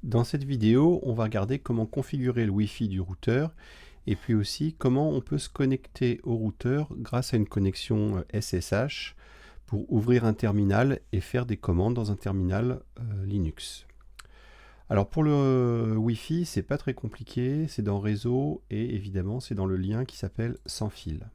Dans cette vidéo, on va regarder comment configurer le Wi-Fi du routeur et puis aussi comment on peut se connecter au routeur grâce à une connexion SSH pour ouvrir un terminal et faire des commandes dans un terminal Linux. Alors pour le Wi-Fi, c'est pas très compliqué, c'est dans réseau et évidemment c'est dans le lien qui s'appelle sans fil.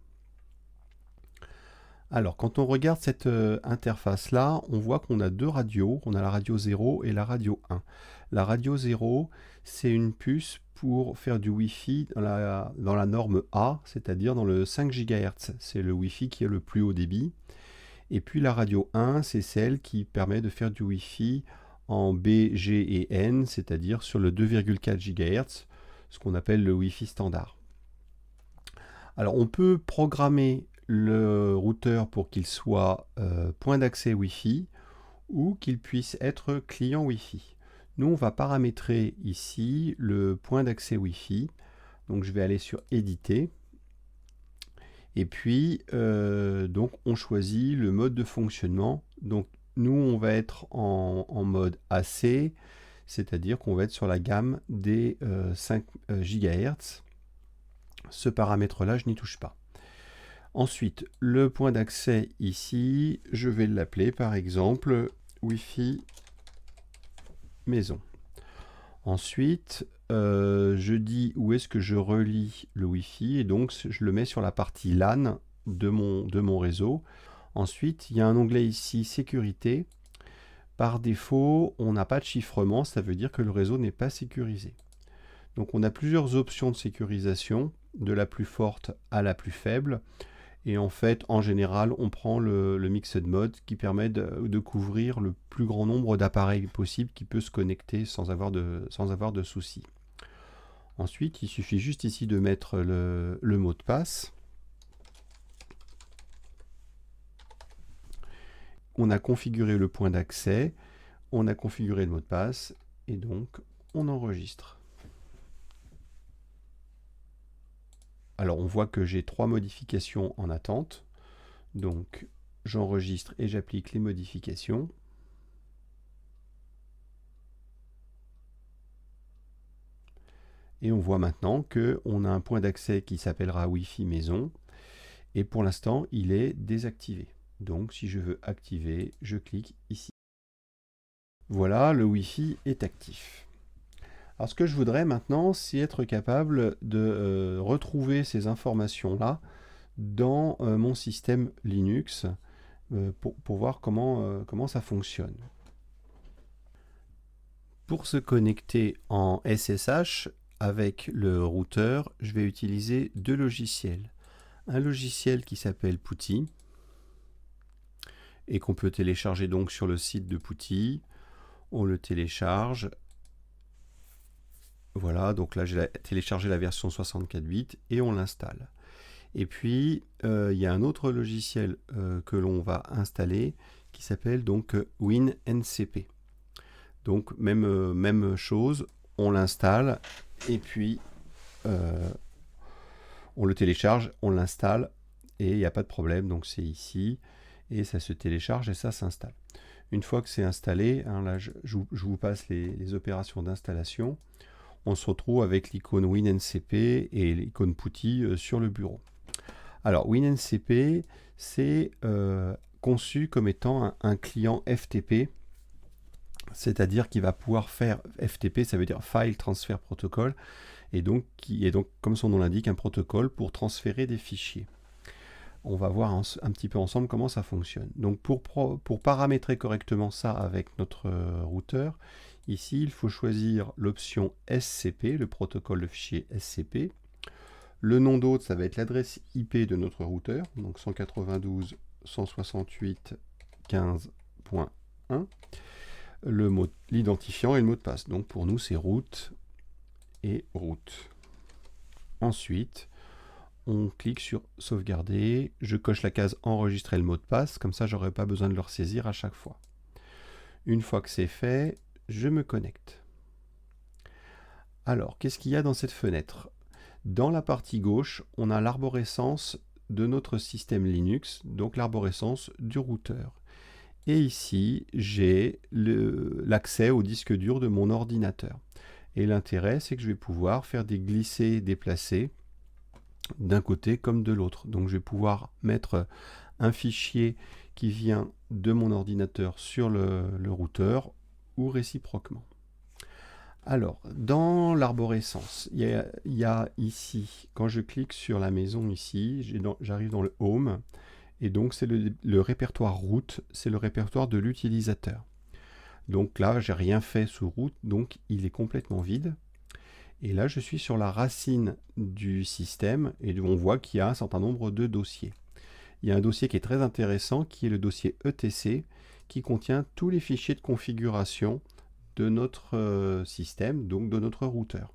Alors quand on regarde cette interface là, on voit qu'on a deux radios, on a la radio 0 et la radio 1. La radio 0, c'est une puce pour faire du Wi-Fi dans la norme A, c'est-à-dire dans le 5 GHz. C'est le Wi-Fi qui a le plus haut débit. Et puis la radio 1, c'est celle qui permet de faire du Wi-Fi en B, G et N, c'est-à-dire sur le 2,4 GHz, ce qu'on appelle le Wi-Fi standard. Alors on peut programmer le routeur pour qu'il soit point d'accès Wi-Fi ou qu'il puisse être client Wi-Fi. Nous, on va paramétrer ici le point d'accès Wi-Fi. Donc je vais aller sur éditer. Et puis, donc on choisit le mode de fonctionnement. Donc nous, on va être en mode AC, c'est-à-dire qu'on va être sur la gamme des 5 GHz. Ce paramètre-là, je n'y touche pas. Ensuite, le point d'accès ici, je vais l'appeler par exemple Wi-Fi maison. Ensuite, je dis où est-ce que je relie le Wi-Fi et donc je le mets sur la partie LAN de mon réseau. Ensuite, il y a un onglet ici sécurité. Par défaut, on n'a pas de chiffrement, ça veut dire que le réseau n'est pas sécurisé. Donc on a plusieurs options de sécurisation, de la plus forte à la plus faible. Et en fait, en général, on prend le Mixed Mode qui permet de couvrir le plus grand nombre d'appareils possible qui peut se connecter sans avoir de soucis. Ensuite, il suffit juste ici de mettre le mot de passe. On a configuré le point d'accès, on a configuré le mot de passe et donc on enregistre. Alors on voit que j'ai 3 modifications en attente. Donc j'enregistre et j'applique les modifications. Et on voit maintenant qu'on a un point d'accès qui s'appellera Wi-Fi maison. Et pour l'instant, il est désactivé. Donc si je veux activer, je clique ici. Voilà, le Wi-Fi est actif. Alors ce que je voudrais maintenant, c'est être capable de retrouver ces informations-là dans mon système Linux pour voir comment ça fonctionne. Pour se connecter en SSH avec le routeur, je vais utiliser deux logiciels. Un logiciel qui s'appelle PuTTY et qu'on peut télécharger donc sur le site de PuTTY. On le télécharge. Voilà, donc là j'ai téléchargé la version 64 bits et on l'installe. Et puis il y a un autre logiciel que l'on va installer qui s'appelle donc WinNCP. Donc même chose, on l'installe et puis on le télécharge, on l'installe et il n'y a pas de problème. Donc c'est ici et ça se télécharge et ça s'installe. Une fois que c'est installé, hein, là je vous passe les opérations d'installation. On se retrouve avec l'icône WinNCP et l'icône PuTTY sur le bureau. Alors WinNCP, c'est conçu comme étant un client FTP, c'est-à-dire qu'il va pouvoir faire FTP, ça veut dire File Transfer Protocol, et donc qui est donc, comme son nom l'indique, un protocole pour transférer des fichiers. On va voir un petit peu ensemble comment ça fonctionne. Donc pour paramétrer correctement ça avec notre routeur, ici il faut choisir l'option SCP, le protocole de fichier SCP. Le nom d'hôte, ça va être l'adresse IP de notre routeur, donc 192.168.15.1. L'identifiant et le mot de passe. Donc pour nous, c'est root et root. Ensuite, on clique sur sauvegarder. Je coche la case enregistrer le mot de passe, comme ça, j'aurai pas besoin de le ressaisir à chaque fois. Une fois que c'est fait, je me connecte. Alors, qu'est-ce qu'il y a dans cette fenêtre? Dans la partie gauche, on a l'arborescence de notre système Linux, donc l'arborescence du routeur. Et ici, j'ai l'accès au disque dur de mon ordinateur. Et l'intérêt, c'est que je vais pouvoir faire des glissés, déplacés d'un côté comme de l'autre. Donc je vais pouvoir mettre un fichier qui vient de mon ordinateur sur le routeur ou réciproquement. Alors, dans l'arborescence, il y a ici, quand je clique sur la maison ici, j'arrive dans le Home, et donc c'est le répertoire route, c'est le répertoire de l'utilisateur. Donc là, j'ai rien fait sous route, donc il est complètement vide. Et là, je suis sur la racine du système, et on voit qu'il y a un certain nombre de dossiers. Il y a un dossier qui est très intéressant, qui est le dossier ETC, qui contient tous les fichiers de configuration de notre système, donc de notre routeur.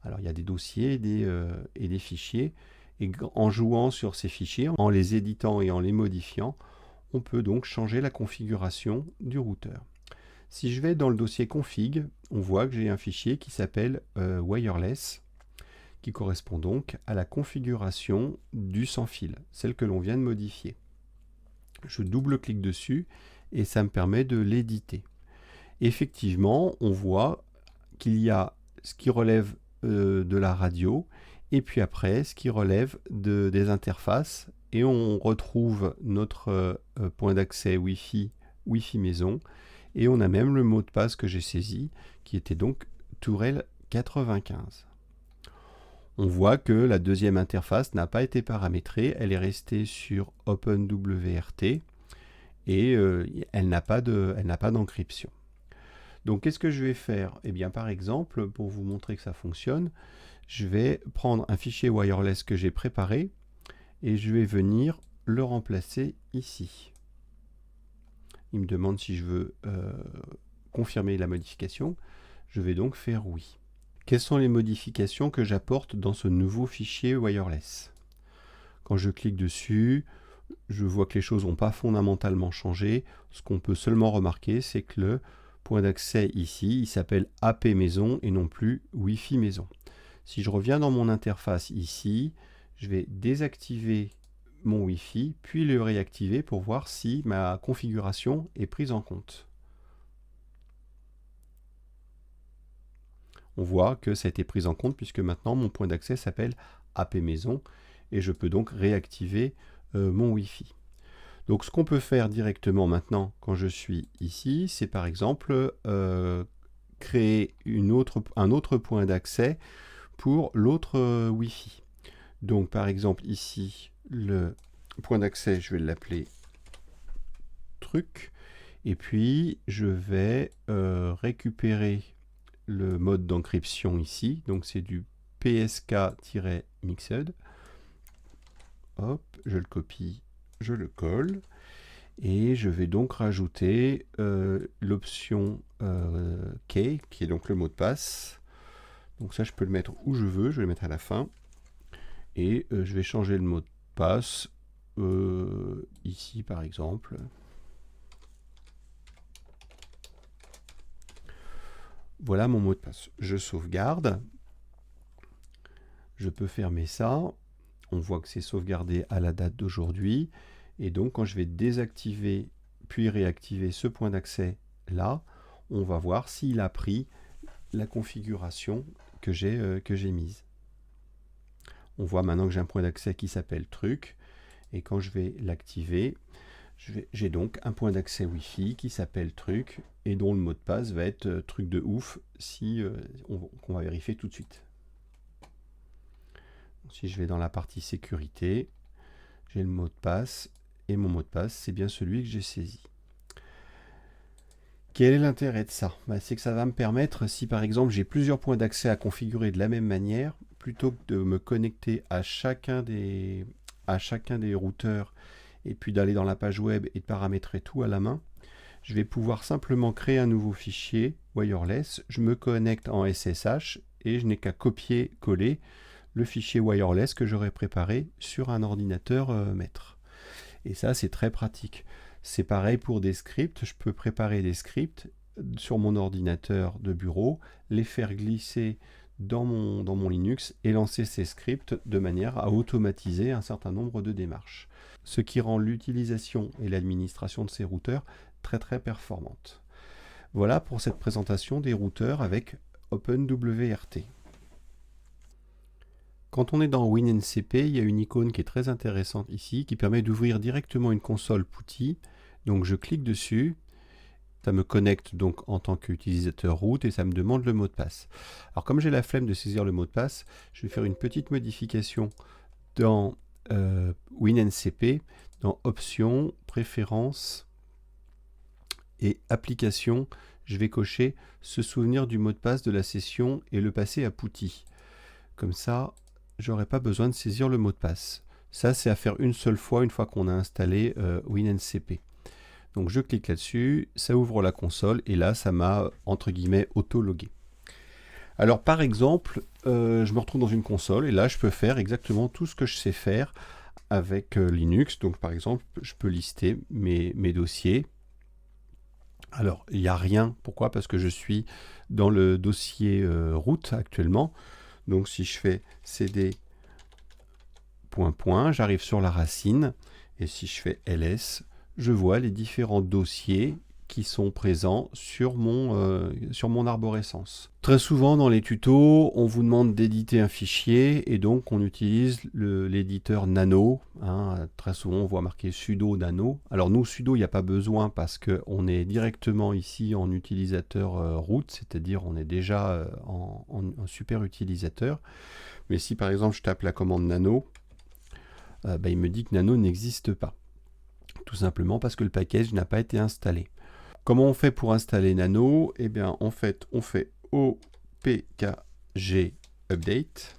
Alors il y a des dossiers et des fichiers, et en jouant sur ces fichiers, en les éditant et en les modifiant, on peut donc changer la configuration du routeur. Si je vais dans le dossier config, on voit que j'ai un fichier qui s'appelle wireless, qui correspond donc à la configuration du sans fil, celle que l'on vient de modifier. Je double-clique dessus et ça me permet de l'éditer. Effectivement, on voit qu'il y a ce qui relève de la radio et puis après ce qui relève des interfaces, et on retrouve notre point d'accès Wi-Fi maison, et on a même le mot de passe que j'ai saisi qui était donc Tourelle 95. On voit que la deuxième interface n'a pas été paramétrée, elle est restée sur OpenWRT et elle n'a pas d'encryption. Donc qu'est-ce que je vais faire? Eh bien par exemple, pour vous montrer que ça fonctionne, je vais prendre un fichier wireless que j'ai préparé et je vais venir le remplacer ici. Il me demande si je veux confirmer la modification. Je vais donc faire oui. Quelles sont les modifications que j'apporte dans ce nouveau fichier wireless? Quand je clique dessus, je vois que les choses n'ont pas fondamentalement changé. Ce qu'on peut seulement remarquer, c'est que le point d'accès ici, il s'appelle AP maison et non plus Wi-Fi maison. Si je reviens dans mon interface ici, je vais désactiver mon Wi-Fi, puis le réactiver pour voir si ma configuration est prise en compte. On voit que ça a été pris en compte puisque maintenant mon point d'accès s'appelle AP maison et je peux donc réactiver mon Wi-Fi. Donc ce qu'on peut faire directement maintenant quand je suis ici, c'est par exemple créer un autre point d'accès pour l'autre Wi-Fi. Donc par exemple ici, le point d'accès, je vais l'appeler truc, et puis je vais récupérer le mode d'encryption ici, donc c'est du PSK-mixed. Hop, je le copie, je le colle, et je vais donc rajouter l'option key, qui est donc le mot de passe. Donc ça, je peux le mettre où je veux, je vais le mettre à la fin, et je vais changer le mot de passe, ici par exemple. Voilà mon mot de passe. Je sauvegarde. Je peux fermer ça. On voit que c'est sauvegardé à la date d'aujourd'hui. Et donc, quand je vais désactiver puis réactiver ce point d'accès là, on va voir s'il a pris la configuration que j'ai mise. On voit maintenant que j'ai un point d'accès qui s'appelle truc. Et quand je vais l'activer, j'ai donc un point d'accès Wi-Fi qui s'appelle truc et dont le mot de passe va être truc de ouf qu'on va vérifier tout de suite. Si je vais dans la partie sécurité, j'ai le mot de passe et mon mot de passe, c'est bien celui que j'ai saisi. Quel est l'intérêt de ça? C'est que ça va me permettre, si par exemple j'ai plusieurs points d'accès à configurer de la même manière, plutôt que de me connecter à chacun des routeurs et puis d'aller dans la page web et de paramétrer tout à la main, je vais pouvoir simplement créer un nouveau fichier wireless, je me connecte en SSH et je n'ai qu'à copier-coller le fichier wireless que j'aurais préparé sur un ordinateur maître. Et ça, c'est très pratique. C'est pareil pour des scripts, je peux préparer des scripts sur mon ordinateur de bureau, les faire glisser dans mon Linux et lancer ces scripts de manière à automatiser un certain nombre de démarches. ce qui rend l'utilisation et l'administration de ces routeurs très performantes. Voilà pour cette présentation des routeurs avec OpenWRT. Quand on est dans WinNCP, il y a une icône qui est très intéressante ici, qui permet d'ouvrir directement une console PuTTY. Donc je clique dessus, ça me connecte donc en tant qu'utilisateur root et ça me demande le mot de passe. Alors comme j'ai la flemme de saisir le mot de passe, je vais faire une petite modification dans WinNCP, dans Options, Préférences et Applications. Je vais cocher se souvenir du mot de passe de la session et le passer à PuTTY. Comme ça, j'aurai pas besoin de saisir le mot de passe. Ça, c'est à faire une seule fois, une fois qu'on a installé WinNCP. Donc je clique là-dessus, ça ouvre la console et là, ça m'a, entre guillemets, auto-logué. Alors par exemple, je me retrouve dans une console et là, je peux faire exactement tout ce que je sais faire avec Linux. Donc par exemple, je peux lister mes dossiers. Alors, il n'y a rien. Pourquoi? Parce que je suis dans le dossier root actuellement. Donc si je fais cd ... j'arrive sur la racine, et si je fais ls, je vois les différents dossiers qui sont présents sur mon arborescence. Très souvent dans les tutos, on vous demande d'éditer un fichier, et donc on utilise l'éditeur nano. Très souvent on voit marqué sudo nano. Alors nous, sudo, il n'y a pas besoin parce qu'on est directement ici en utilisateur root, c'est-à-dire on est déjà en super utilisateur. Mais si par exemple je tape la commande nano, il me dit que nano n'existe pas. Tout simplement parce que le package n'a pas été installé. Comment on fait pour installer nano? Eh bien, en fait, on fait opkg update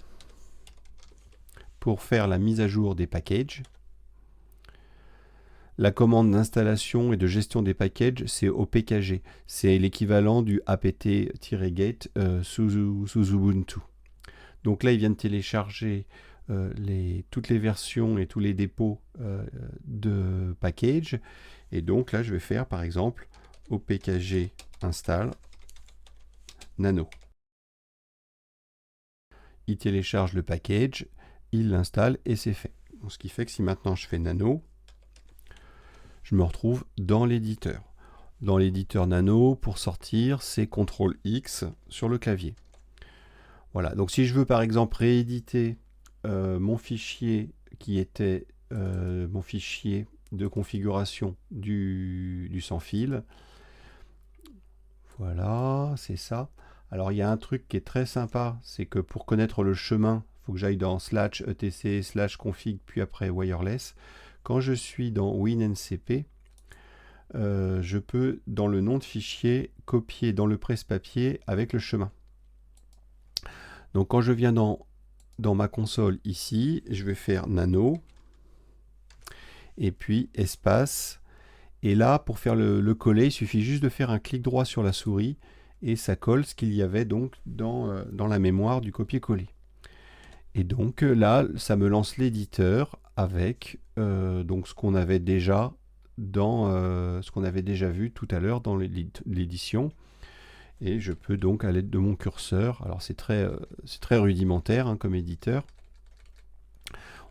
pour faire la mise à jour des packages. La commande d'installation et de gestion des packages, c'est opkg. C'est l'équivalent du apt-get sous Ubuntu. Donc là, il vient de télécharger toutes les versions et tous les dépôts de package. Et donc là, je vais faire par exemple opkg install nano. Il télécharge le package, il l'installe et c'est fait. Donc, ce qui fait que si maintenant je fais nano, je me retrouve dans l'éditeur. Dans l'éditeur nano, pour sortir, c'est CTRL-X sur le clavier. Voilà, donc si je veux par exemple rééditer mon fichier qui était mon fichier de configuration du sans fil, voilà, c'est ça. Alors il y a un truc qui est très sympa, c'est que pour connaître le chemin, il faut que j'aille dans /etc/config puis après wireless. Quand je suis dans WinNCP, je peux dans le nom de fichier copier dans le presse-papier avec le chemin. Donc quand je viens dans ma console ici, je vais faire nano, et puis espace, et là pour faire le coller, il suffit juste de faire un clic droit sur la souris, et ça colle ce qu'il y avait donc dans la mémoire du copier-coller. Et donc là, ça me lance l'éditeur avec donc ce qu'on avait déjà ce qu'on avait déjà vu tout à l'heure dans l'édition. Et je peux donc, à l'aide de mon curseur, alors c'est très rudimentaire comme éditeur,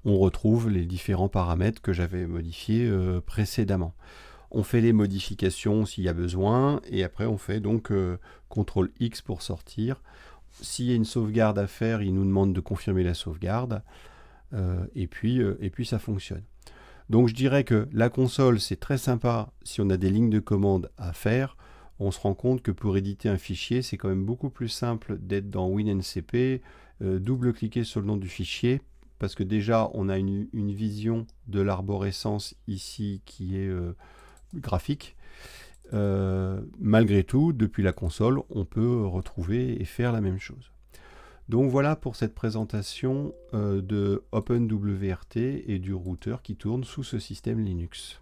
on retrouve les différents paramètres que j'avais modifiés précédemment. On fait les modifications s'il y a besoin, et après on fait donc CTRL-X pour sortir. S'il y a une sauvegarde à faire, il nous demande de confirmer la sauvegarde, et puis ça fonctionne. Donc je dirais que la console, c'est très sympa si on a des lignes de commande à faire. On se rend compte que pour éditer un fichier, c'est quand même beaucoup plus simple d'être dans WinNCP, double-cliquer sur le nom du fichier, parce que déjà, on a une vision de l'arborescence ici qui est graphique. Malgré tout, depuis la console, on peut retrouver et faire la même chose. Donc voilà pour cette présentation de OpenWRT et du routeur qui tourne sous ce système Linux.